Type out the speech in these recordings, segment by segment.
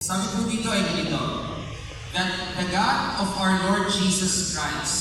Sabi po dito ay ganito, that the God of our Lord Jesus Christ,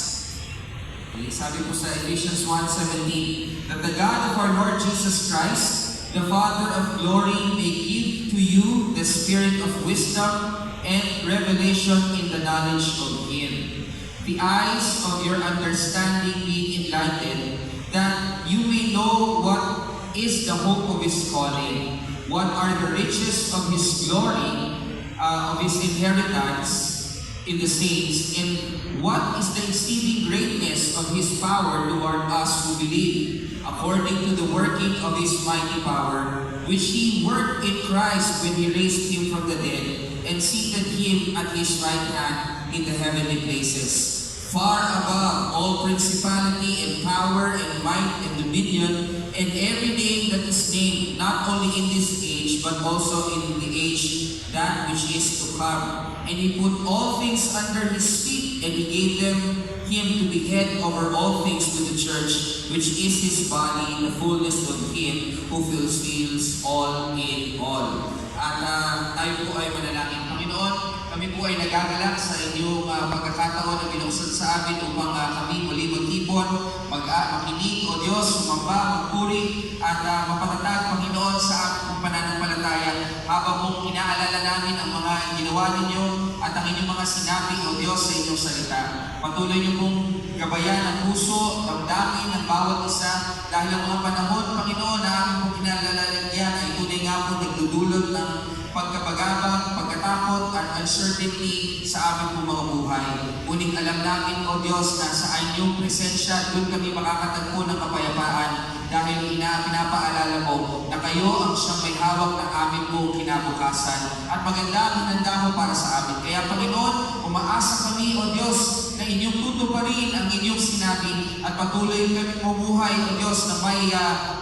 okay, sabi po sa Ephesians 1:17, that the God of our Lord Jesus Christ, the Father of glory, may give to you the spirit of wisdom and revelation in the knowledge of Him, the eyes of your understanding being enlightened, that you may know what is the hope of His calling, what are the riches of His glory, of His inheritance in the saints, and what is the exceeding greatness of His power toward us who believe, according to the working of His mighty power, which He worked in Christ when He raised Him from the dead, and seated Him at His right hand in the heavenly places, far above all principality and power and might and dominion, and every name that is named, not only in this age, but also in the age that which is to come. And He put all things under His feet, and He gave Him to be head over all things to the church, which is His body, the fullness of Him who fulfills all in all. At tayo po ay manalangin. Panginoon, kami po ay nagagalak sa inyong pagkakataon na binuksan sa amin upang kami muli magtipon, makinig, O Diyos, sumamba, magpuri, at mapatatag, Panginoon, sa aming pananampalataya habang mong inaalala namin ang mga ginawa ninyo at ang inyong mga sinabi, O Diyos, sa inyong salita. Patuloy niyo pong gabayan ang puso, damdamin ng bawat isa dahil ang mga panahon, Panginoon, na aming pong kinalalayan ay tunay nga po nagdudulot ng pagkabagabag, pagkatakot, at uncertainty sa aming pong mga buhay. Ngunit alam namin, O Diyos, na sa inyong presensya, doon kami makakatagpo ng kapayapaan dahil pinapaalala mo na kayo ang siyang may hawak ng aming pong kinabukasan at maganda ang hinanda mo para sa amin. Kaya Panginoon, umaasa kami, O Diyos, na inyong tutuparin ang inyong sinabi at patuloy kami mabuhay, O Diyos, na may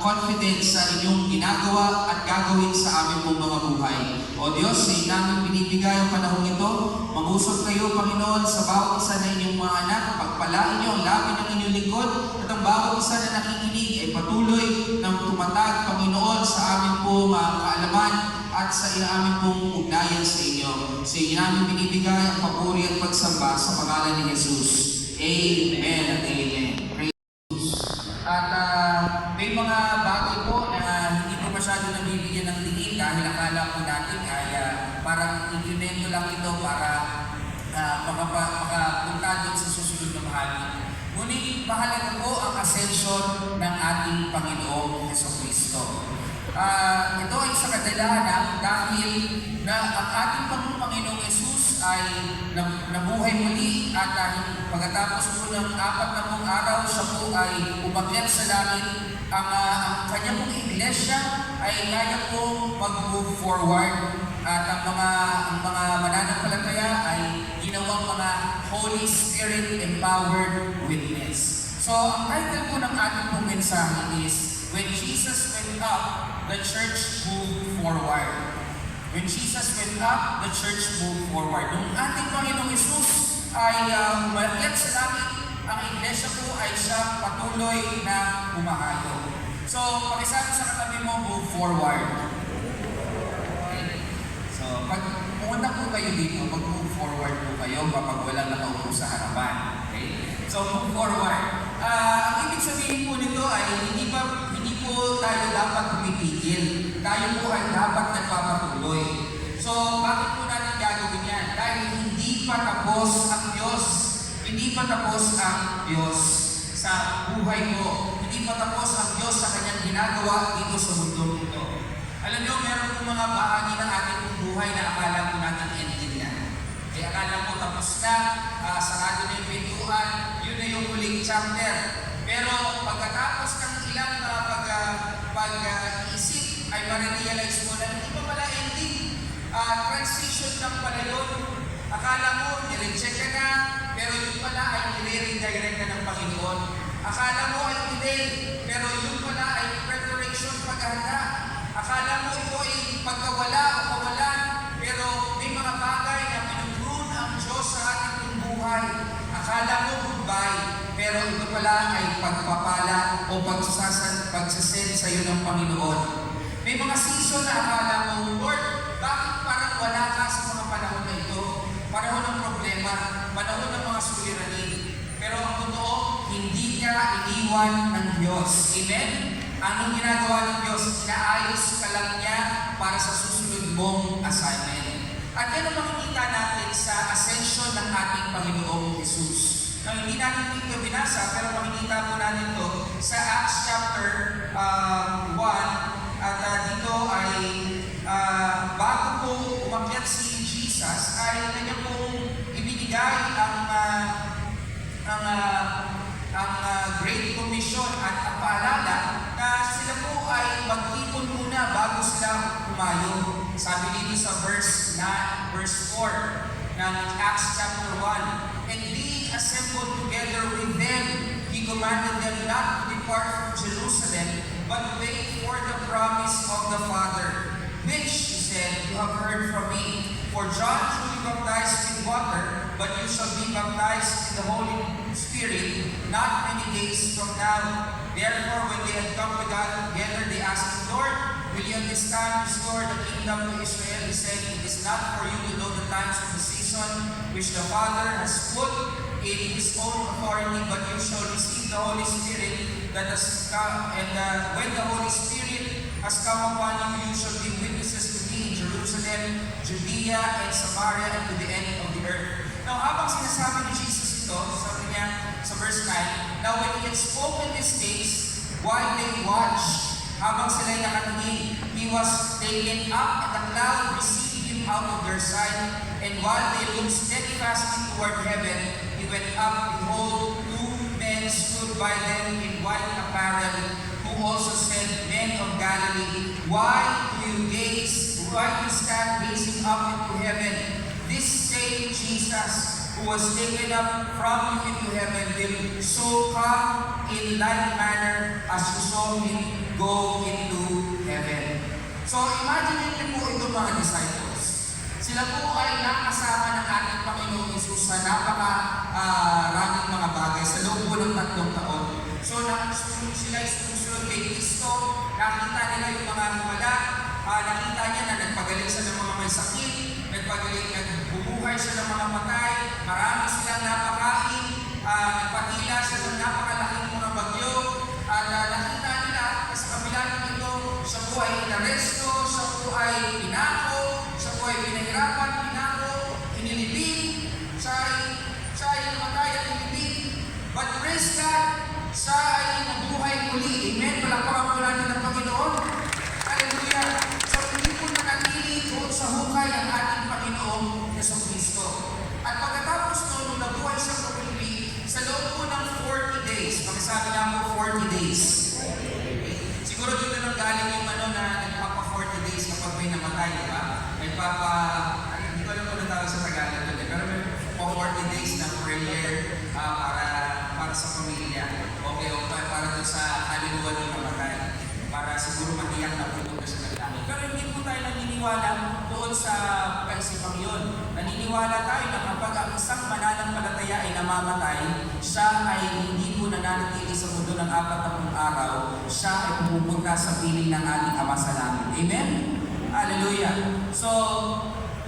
confidence sa inyong ginagawa at gagawin sa aming pong mga buhay. O Diyos, sa namin binibigay ang panahon ito, mangusap kayo, Panginoon, sa bawat isa na inyong mga anak, pagpalain niyo ang labi ng inyong lingkod, at ang bawat isa na nakikinig ay patuloy ng tumatag, Panginoon, sa aming pong kaalaman at sa aming pong ugnayan sa inyo. Sa inyo namin binibigay ang papuri at pagsamba sa pangalan ni Jesus. Amen at amen. Praise Jesus. At may mga bagay po na hindi po masyado nabibigyan ng tingin dahil akala po natin ay parang implemento lang ito para makapunta doon sa susunod na bahagi. Ngunit mahalaga po ang ascension ng ating Panginoong Jesucristo. Ito ay sa kadalanan dahil na ang ating Panginoong Jesus ay nabuhay muli at pagkatapos po ng 40 araw, siya po ay umakyat sa langit. Ang kanyang pong iglesia ay kaya pong mag-move forward at ang mga mananampalataya ay ginawang mga Holy Spirit empowered witness. So ang title po ng ating pong mensahe is When Jesus Went Up, the Church Moved Forward. When Jesus went up, the church moved forward. Nung ating Panginoong Jesus ay umakyat sa langit, ang iglesia po ay siya patuloy na humahayo. So, pakisabi sa katabi mo, move forward. Okay. So, pag pumunta po kayo dito, mag-move forward po kayo kapag walang nakaupo sa harapan. Okay? So, move forward. Ang ibig sabihin po nito ay hindi po tayo dapat pumipigil. Tayo po ay dapat nagpapatuloy. So, bakit po natin gagawin yan? Dahil hindi pa tapos ang Diyos. Hindi pa tapos ang Diyos sa buhay mo. Hindi pa tapos ang Diyos sa kanyang ginagawa dito sa mundo ito. Alam niyo, meron po mga bahagi ng ating buhay na akala po natin ended na. Kaya akala mo tapos na, sarado na yung pintuan, yun na yung huling chapter. Pero pagkatapos ng ilang pag-isip ay ma-realize mo na hindi pa pala ending. Transition lang pala yun. Akala mo, nireject ka na, pero yun pala ay nire-redirect ka ng Panginoon. Akala mo ay delay, pero yun pala ay preparation, paghahanda. Akala mo ito ay pagkawala o kawalan, pero may mga bagay na pinuprune ang Diyos sa ating buhay. Akala mo goodbye, pero ito pala ay pagpapala o pagsasend sa iyo ng Panginoon. May mga season na akala mo, Lord, bakit parang wala ka sa mga Diyos. Amen? Anong ginagawa ng Diyos? Inaayos ka lang niya para sa susunod mong assignment. At yan ang makikita natin sa ascension ng ating Panginoong Jesus. Now, hindi natin ito binasa, pero makikita po natin ito sa Acts chapter 1. At dito ay bago po umakyat si Jesus, ay kanya pong ibinigay ang Great Commission at ang paalala na sila po ay mag-ipon muna bago sila pumayo. Sabi dito sa verse 4 ng Acts chapter 1, "And being assembled together with them, He commanded them not to depart from Jerusalem, but wait for the promise of the Father, which," He said, "you have heard from me. For John truly baptized with water, but you shall be baptized in the Holy Spirit not many days from now." Therefore, when they had come together, they asked him, "Lord, will you at this time restore the kingdom to Israel?" He said, "It is not for you to know the times of the season which the Father has put in His own authority, but you shall receive the Holy Spirit that has come. And when the Holy Spirit has come upon you, you shall be witnesses to me in Jerusalem, Judea, and Samaria, and to the end of the earth." Now, habang sinasabi ni Jesus ito, sabi niya sa verse 9, "Now when He had spoken these things, while they watched," habang sila'y nakatingin, "He was taken up, and the cloud received Him out of their sight. And while they looked steadfastly toward heaven, He went up. Behold, two men stood by them in white apparel, who also said, 'Men of Galilee, why do you stand gazing up into heaven? This same Jesus who was taken up from you into heaven will so come in like manner as you saw Him go into heaven.'" So imagine niyo po itong mga disciples. Sila po ay nakasama ng ating Panginoong Hesus sa napaka-raming mga bagay sa loob po ng 3 taon. So sila ay sumusunod kay Kristo, nakita nila yung mga wala, nakita niya na nagpagaling siya ng mga may sakit, nagbubuhay siya ng mga patay, marami silang napakain, nagpatila siya ng napakalaking mga bagyo, at nakita nila sa kabila ng ito, siya po ay inaresto, siya po ay pinako, siya po ay pinahirapan, inilibing, siya ay namatay at inilibing. But praise God, siya ay nabuhay muli. Amen? Palakpakan po natin ng Panginoon. Hallelujah! So, hindi po nakatili doon sa hukay ang ating Panginoong Jesucristo. At pagkatapos noon, nabuhay siya muli sa loob po ng 40 days. Pagkasabi nga po, 40 days. Siguro dito nang galing yung na nagpapa-40 days kapag may namatay, di ba? Hindi ko alam kung natawag sa Tagalog doon, pero may 40 days na prayer para sa pamilya. Okay, para doon sa kaluluwa ng namatay. Para siguro matiyak na puto na sa nagdami. Pero hindi po tayo naniniwala doon sa kaisipang yun. Naniniwala tayo na kapag ang isang mananampalataya ay namamatay, siya ay hindi po nananatili sa mundo ng 40 araw, siya ay pumupunta sa piling ng ating Ama sa langit. Amen? Hallelujah! So,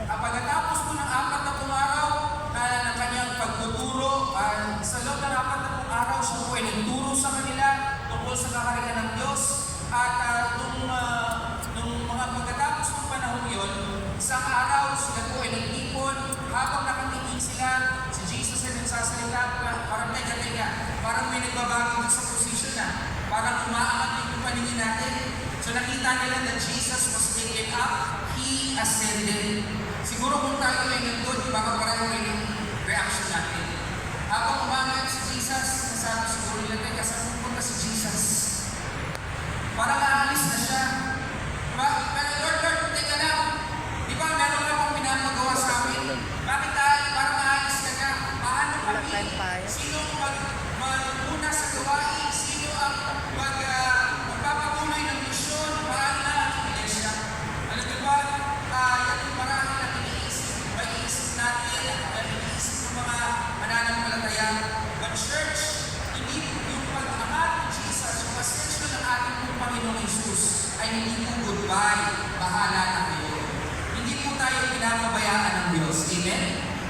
pagkatapos po ng 40 araw ng kanyang pagtuturo, sa loob ng 40 araw, siya po ay nagturo sa kanila tungkol sa kaharian ng Diyos. At nung mga pagkatapos ng panahon yun, isang araw sila po ay nag-ipon, habang nakatingin sila, si Jesus ay nagsasalita, parang teka, parang may nagbabago sa position na, parang umaangat yung paningin natin. So nakita nila na Jesus was taken up, He ascended. Siguro kung tayo ay nandun, baka pareho yung reaction natin. Habang umangat si Jesus, nasabi siguro nila, teka, saan pupunta si Jesus? Parang aalis na siya. Diba? Pero Lord, teka lang. Di ba, meron lang akong pinapagawa sa amin. Bakit parang aalis ka na? Paano kami? Sino magmuna sa gawain? Sino ang magpapatuloy ng misyon? Paano na ang iglesia? Alam niyo ba, yan yung marami na iniisip. May iisip natin, iniisip ng mga mananampalataya. But church, hindi yung pag-angat ni Jesus, yung ascension ng ating Panginoong Hesus ay hindi po goodbye, bahala na kayo. Hindi po tayo pinapabayaan ng Diyos. Amen?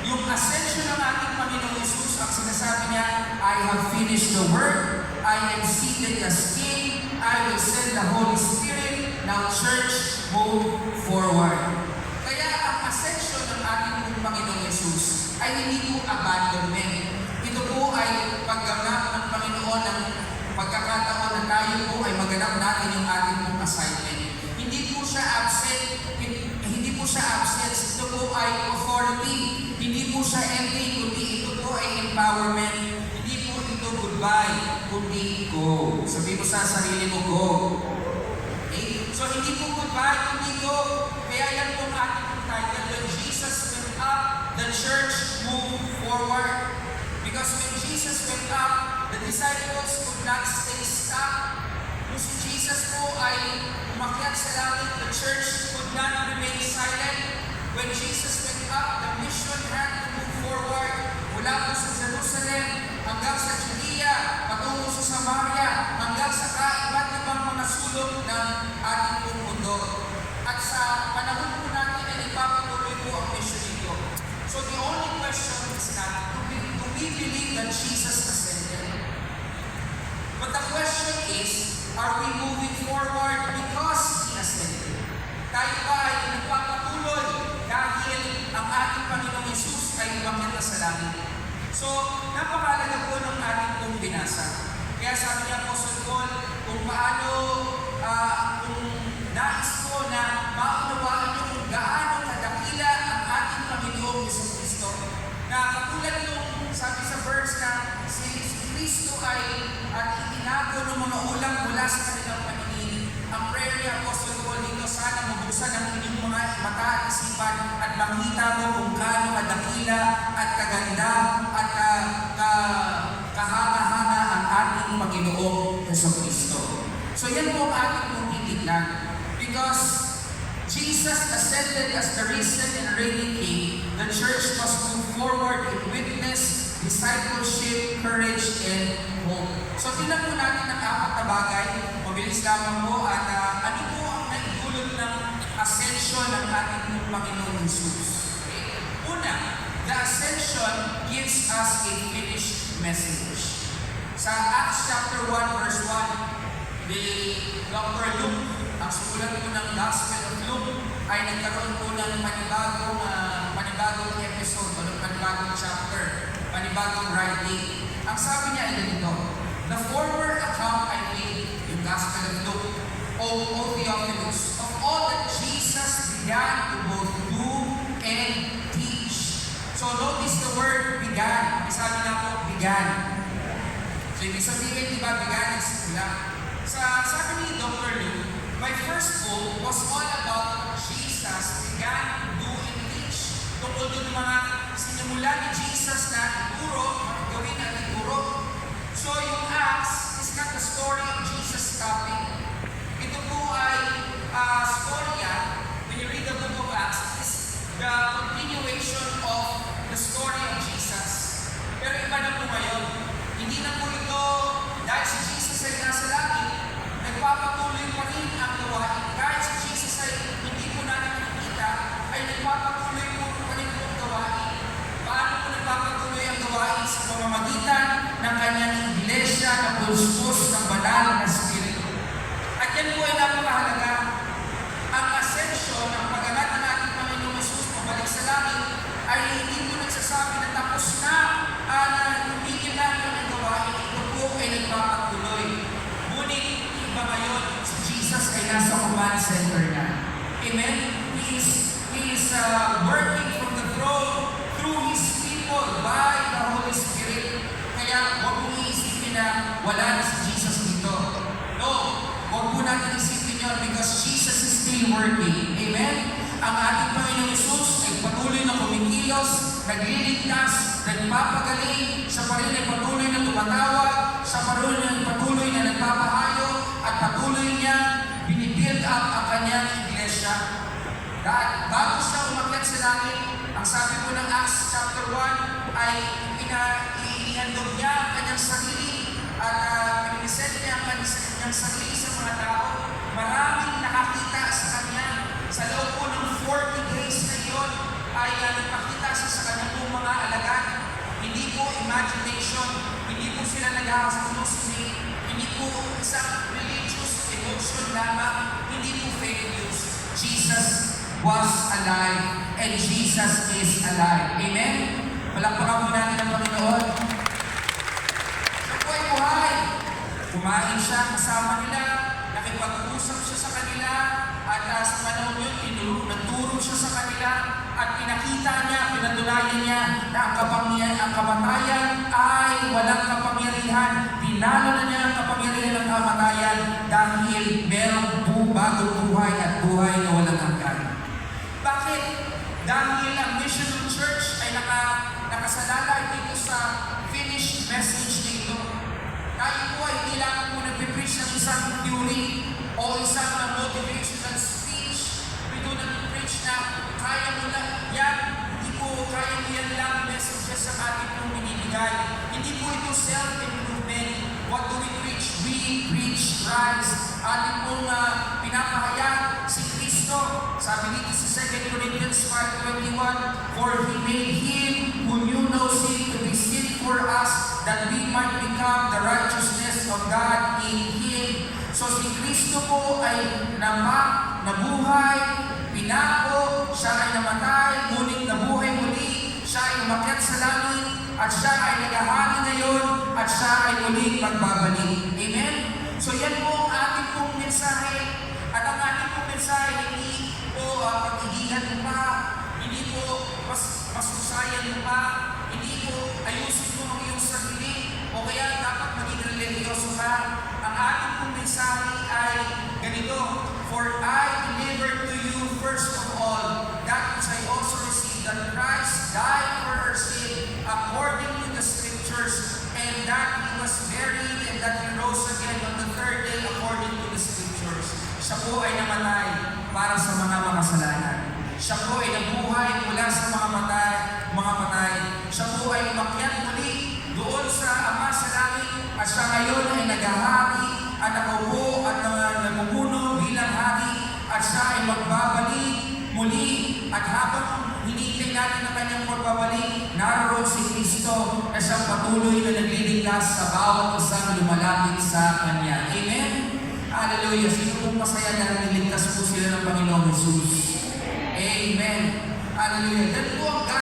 Yung ascension ng ating Panginoong Hesus, ang sinasabi niya, I have finished the work, I am seated as King. I will send the Holy Spirit. Now, church, move forward. Kaya ang ascension ng ating Panginoong Yesus ay hindi po abandonment. Ito po ay pagganap ng Panginoon ng pagkakataon na tayo po ay maganap natin yung ating pong assignment. Hindi po siya absent. Hindi po siya absence. Ito po ay authority. Hindi po siya empty, kundi ito po ay empowerment. Hindi po ito goodbye, kundi go. Sabi mo sa sarili mo, go. Okay? So hindi po goodbye, kundi go. Kaya yan po ang ating title. When Jesus went up, the church moved forward. Because when Jesus went up, the disciples could not stay stuck. Kung si Jesus po ay umakyat sa langit, the church could not remain silent. When Jesus went up, the mission had to move forward. Mula po sa Jerusalem, hanggang sa Judea, patungo sa Samaria, hanggang sa iba't ibang mga sulok ng ating pong mundo. At sa panahon po natin ay ipapatuloy po ang mission nito. So the only question is not, do we believe that Jesus ascended? But the question is, are we moving forward because He ascended? Tayo ba ay nagpapatuloy dahil ang ating Panginoong Yesus ay umakyat na sa langit? So, napakalaga po ng ating pong binasa. Kaya sabi niya Apostle Paul, kung paano, kung nais ko na maunawaan niyo kung gaano kadakila ang ating Panginoong Jesucristo. Na katulad yung sabi sa verse na si Kristo ay itinago ng mga ulang mula sa kanilang paningin. Ang prayer ni Apostle Paul dito, sana mabuksan ang inyong mga mata at isipan at makita mo kung gaano kadakila at kaganda at kahanga-hanga ang ating Panginoong Jesucristo. So yan po ang ating pong titignan. Because Jesus ascended as the risen and reigning King, the church must move forward in witness, discipleship, courage, and hope. So tingnan po natin ang apat na bagay. Mabilis lamang po at ano po ang naitulot ng ascension ng ating Panginoong Jesus. Okay? Una, the ascension gives us a finished message. Sa Acts chapter 1 verse 1, Dr. Luke, ang sulat po ng Gospel of Luke, ay nagkaroon po ng panibagong episode o ng panibagong chapter, panibagong writing. Ang sabi niya ay ganito, the former account I made, yung Gospel of Luke, O Theophilus, of all that Jesus began to both do and teach. So notice the word began. Sabi na po, began. So ibig sabihin, di ba, began is simula. Sabi ni Dr. Luke, my first book was all about Jesus began to do and teach. Tungkol doon mga sinimula ni Jesus na ituro, gawin at ituro. So yung Acts is not the story of Jesus stopping. Ito po ay storya, when you read the book of Acts, is the continuation of the story of Jesus. Pero iba na po ngayon. Hindi na po ito, dahil si Jesus ay nasa langit, nagpapatuloy pa rin ang gawain. Kahit si Jesus ay hindi po natin nakikita, ay nagpapatuloy po pa rin po ang gawain. Paano po nagpapatuloy ang gawain? Sa pamamagitan ng kanyang iglesia na pulspos ng banal na Espiritu. At yan po ay napakahalaga. Ang ascension, ang paggangat ng ating Panginoong Yesus pabalik sa langit, ay hindi po nagsasabi na tapos na, na tumigil na ang gawain. Ito po ay nagpapatuloy. Ngunit, iba ngayon, si Jesus ay nasa command center na. Amen? He is working from the throne through His people by the Holy Spirit. Kaya huwag mong iisipin na wala na si Jesus dito. No, huwag po natin isipin yun because Jesus is still working. Amen? Ang ating Panginoong Yesus ay patuloy na kumikilos, nagliligtas, nagpapagaling, siya pa rin ay patuloy na tumatawag, siya pa rin ay patuloy na nagpapahayo, at patuloy niya binibuild up ang kanyang iglesia. Dahil bago siya umakyat sa langit, ang sabi po ng Acts chapter 1 ay inihandog niya ang kanyang sarili at pinipresent niya ang kanyang sarili sa mga tao. Maraming nakakita sa kanya. Sa loob po ng 40 days na iyon ay nagpakita siya sa kanyang po mga alagad. Hindi po imagination, hindi po sila nag-aasalusini, hindi po isang religious emotion lamang, hindi po fake news. Jesus was alive and Jesus is alive. Amen? Palakpakan po natin ang Panginoon. Siya po ay buhay. Kumain siya kasama nila, nakipag-usap siya sa kanila, at sa panahon yun, nagturo siya sa kanila, at pinakita niya, pinatunayan niya na ang kamatayan ay walang kapangyarihan. Pinalo na niya ang kapangyarihan ng kamatayan dahil merong bagong buhay at buhay na walang hanggan. Bakit? Dahil ang mission ng church ay nakasalalay dito sa finished message dito. Tayo po ay hindi lang po nagpipreach ng isang theory o isang motivational speech. We do not preach na kaya mo lang yan, hindi po kaya mo yan lang messages sa ating pong binibigay. Hindi po ito self-improvement. What do we preach? We preach Christ. Ating pong pinapahayag si Kristo. Sabi dito sa 2 Corinthians 5:21, "For He made Him who knew no sin to be sin for us, that we might become the righteousness of God in Him." So si Kristo po ay nabuhay, pinako, siya ay namatay, ngunit nabuhay muli, siya ay umakyat sa langit, at siya ay naghahari ngayon, at siya ay muling magbabalik. Amen? So yan po ang ating pong mensahe. At ang ating pong mensahe, hindi po pag-igihan mo pa, hindi po masusayan mo pa, hindi po ayusin mo ang iyong sarili, o kaya dapat maging religyoso ka. Ang ating pong mensahe ay ganito, "For I delivered to you first of all that which I also received, that Christ died for our sin according to the Scriptures, and that He was buried, and that He rose again on the third day according to the Scriptures." Siya po ay namatay para sa mga makasalanan. Siya po ay nabuhay mula sa mga patay. Siya po ay umakyat muli doon sa Ama sa langit, at siya ngayon ay naghahari at nakaupo at namumuno bilang hari, at siya ay magbabalik muli. At habang hinihintay natin ang kanyang pagbabalik, naroon si Kristo na siyang patuloy na nagliligtas sa bawat isang lumalapit sa Kanya. Amen? Hallelujah! Sino pong masaya na niligtas po sila ng Panginoong Jesus? Amen! Hallelujah! Yan po ang